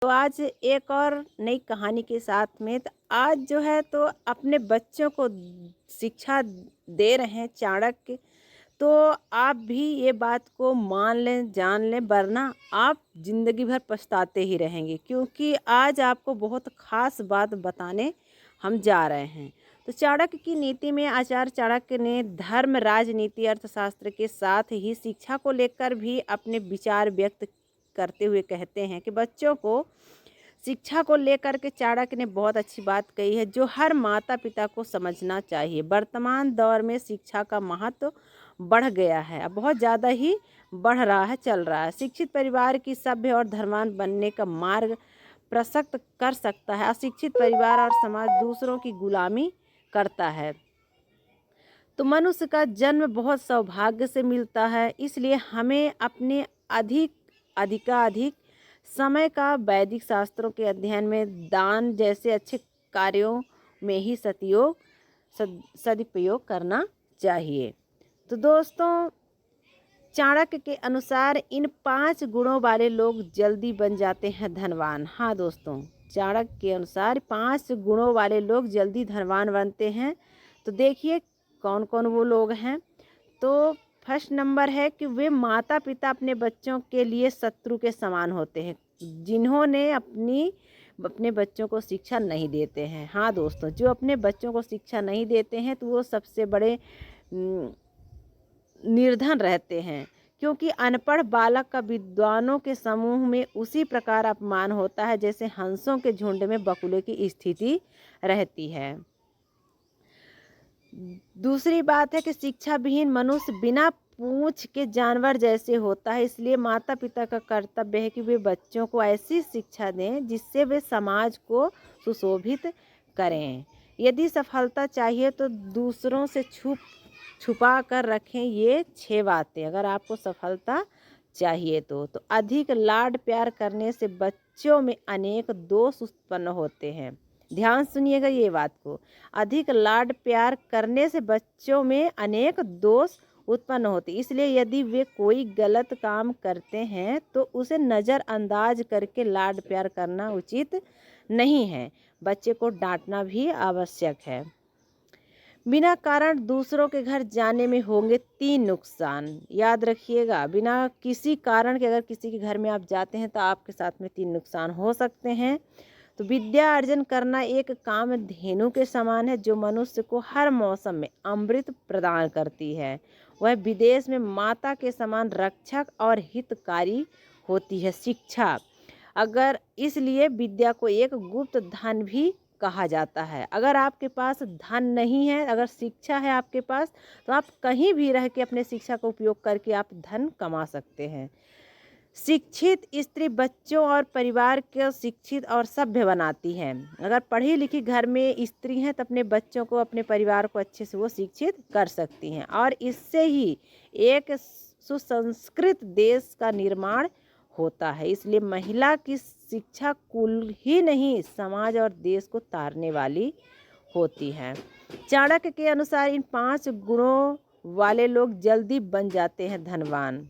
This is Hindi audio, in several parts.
तो आज एक और नई कहानी के साथ में तो आज जो है तो अपने बच्चों को शिक्षा दे रहे हैं चाणक्य। तो आप भी ये बात को मान लें, जान लें, वरना आप ज़िंदगी भर पछताते ही रहेंगे, क्योंकि आज आपको बहुत ख़ास बात बताने हम जा रहे हैं। तो चाणक्य की नीति में आचार्य चाणक्य ने धर्म, राजनीति, अर्थशास्त्र के साथ ही शिक्षा को लेकर भी अपने विचार व्यक्त करते हुए कहते हैं कि बच्चों को शिक्षा को लेकर के चाणक्य ने बहुत अच्छी बात कही है, जो हर माता पिता को समझना चाहिए। वर्तमान दौर में शिक्षा का महत्व बढ़ गया है, अब बहुत ज़्यादा ही बढ़ रहा है, चल रहा है। शिक्षित परिवार की सभ्य और धर्मांध बनने का मार्ग प्रशस्त कर सकता है। अशिक्षित परिवार और समाज दूसरों की गुलामी करता है। तो मनुष्य का जन्म बहुत सौभाग्य से मिलता है, इसलिए हमें अपने अधिकाधिक समय का वैदिक शास्त्रों के अध्ययन में, दान जैसे अच्छे कार्यों में ही सदुपयोग करना चाहिए। तो दोस्तों, चाणक्य के अनुसार इन 5 गुणों वाले लोग जल्दी बन जाते हैं धनवान। हाँ दोस्तों, चाणक्य के अनुसार 5 गुणों वाले लोग जल्दी धनवान बनते हैं। तो देखिए कौन कौन वो लोग हैं। तो फर्स्ट नंबर है कि वे माता पिता अपने बच्चों के लिए शत्रु के समान होते हैं, जिन्होंने अपने बच्चों को शिक्षा नहीं देते हैं। हाँ दोस्तों, जो अपने बच्चों को शिक्षा नहीं देते हैं तो वो सबसे बड़े निर्धन रहते हैं, क्योंकि अनपढ़ बालक का विद्वानों के समूह में उसी प्रकार अपमान होता है जैसे हंसों के झुंड में बगुले की स्थिति रहती है। दूसरी बात है कि शिक्षा विहीन मनुष्य बिना पूंछ के जानवर जैसे होता है, इसलिए माता पिता का कर्तव्य है कि वे बच्चों को ऐसी शिक्षा दें जिससे वे समाज को सुशोभित करें। यदि सफलता चाहिए तो दूसरों से छुपा कर रखें ये 6 बातें, अगर आपको सफलता चाहिए तो अधिक लाड प्यार करने से बच्चों में अनेक दोष उत्पन्न होते हैं। ध्यान सुनिएगा ये बात को, अधिक लाड प्यार करने से बच्चों में अनेक दोष उत्पन्न होते, इसलिए यदि वे कोई गलत काम करते हैं तो उसे नज़रअंदाज करके लाड प्यार करना उचित नहीं है। बच्चे को डांटना भी आवश्यक है। बिना कारण दूसरों के घर जाने में होंगे 3 नुकसान। याद रखिएगा, बिना किसी कारण के अगर किसी के घर में आप जाते हैं तो आपके साथ में 3 नुकसान हो सकते हैं। तो विद्या अर्जन करना एक कामधेनु के समान है, जो मनुष्य को हर मौसम में अमृत प्रदान करती है। वह विदेश में माता के समान रक्षक और हितकारी होती है। शिक्षा, अगर इसलिए विद्या को एक गुप्त धन भी कहा जाता है। अगर आपके पास धन नहीं है, अगर शिक्षा है आपके पास, तो आप कहीं भी रह के अपने शिक्षा का उपयोग करके आप धन कमा सकते हैं। शिक्षित स्त्री बच्चों और परिवार को शिक्षित और सभ्य बनाती है। अगर पढ़ी लिखी घर में स्त्री हैं तो अपने बच्चों को, अपने परिवार को अच्छे से वो शिक्षित कर सकती हैं, और इससे ही एक सुसंस्कृत देश का निर्माण होता है। इसलिए महिला की शिक्षा कुल ही नहीं, समाज और देश को तारने वाली होती है। चाणक्य के अनुसार इन 5 गुणों वाले लोग जल्दी बन जाते हैं धनवान।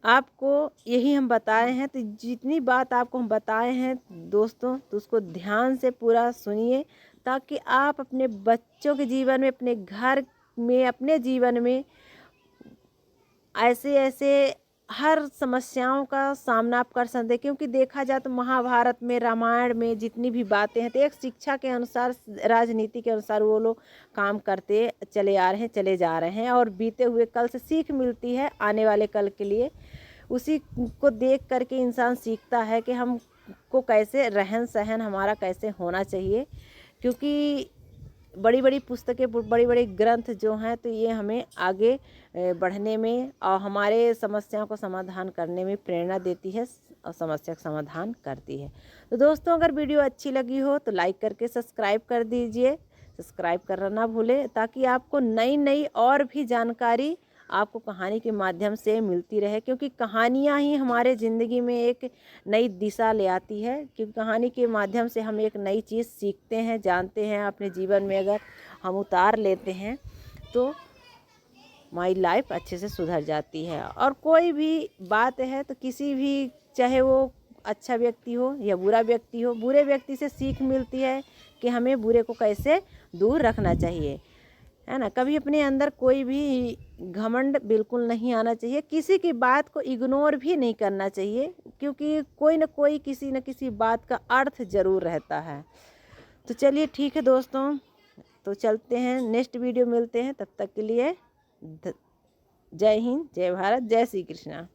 आपको यही हम बताए हैं, तो जितनी बात आपको हम बताए हैं दोस्तों, तो उसको ध्यान से पूरा सुनिए, ताकि आप अपने बच्चों के जीवन में, अपने घर में, अपने जीवन में ऐसे ऐसे हर समस्याओं का सामना आप कर सकते हैं। क्योंकि देखा जाए तो महाभारत में, रामायण में जितनी भी बातें हैं, तो एक शिक्षा के अनुसार, राजनीति के अनुसार वो लोग काम करते चले आ रहे हैं, चले जा रहे हैं, और बीते हुए कल से सीख मिलती है आने वाले कल के लिए। उसी को देख करके इंसान सीखता है कि हम को कैसे रहन सहन हमारा कैसे होना चाहिए। क्योंकि बड़ी बड़ी पुस्तकें, बड़ी बड़ी ग्रंथ जो हैं, तो ये हमें आगे बढ़ने में और हमारे समस्याओं को समाधान करने में प्रेरणा देती है, और समस्या का समाधान करती है। तो दोस्तों, अगर वीडियो अच्छी लगी हो तो लाइक करके सब्सक्राइब कर दीजिए। सब्सक्राइब करना ना भूलें, ताकि आपको नई नई और भी जानकारी आपको कहानी के माध्यम से मिलती रहे। क्योंकि कहानियाँ ही हमारे ज़िंदगी में एक नई दिशा ले आती है। क्योंकि कहानी के माध्यम से हम एक नई चीज़ सीखते हैं, जानते हैं। अपने जीवन में अगर हम उतार लेते हैं तो हमारी लाइफ अच्छे से सुधर जाती है। और कोई भी बात है तो किसी भी, चाहे वो अच्छा व्यक्ति हो या बुरा व्यक्ति हो, बुरे व्यक्ति से सीख मिलती है कि हमें बुरे को कैसे दूर रखना चाहिए, है ना। कभी अपने अंदर कोई भी घमंड बिल्कुल नहीं आना चाहिए, किसी की बात को इग्नोर भी नहीं करना चाहिए, क्योंकि कोई ना कोई किसी न किसी बात का अर्थ ज़रूर रहता है। तो चलिए ठीक है दोस्तों, तो चलते हैं, नेक्स्ट वीडियो मिलते हैं, तब तक के लिए जय हिंद, जय भारत, जय श्री कृष्णा।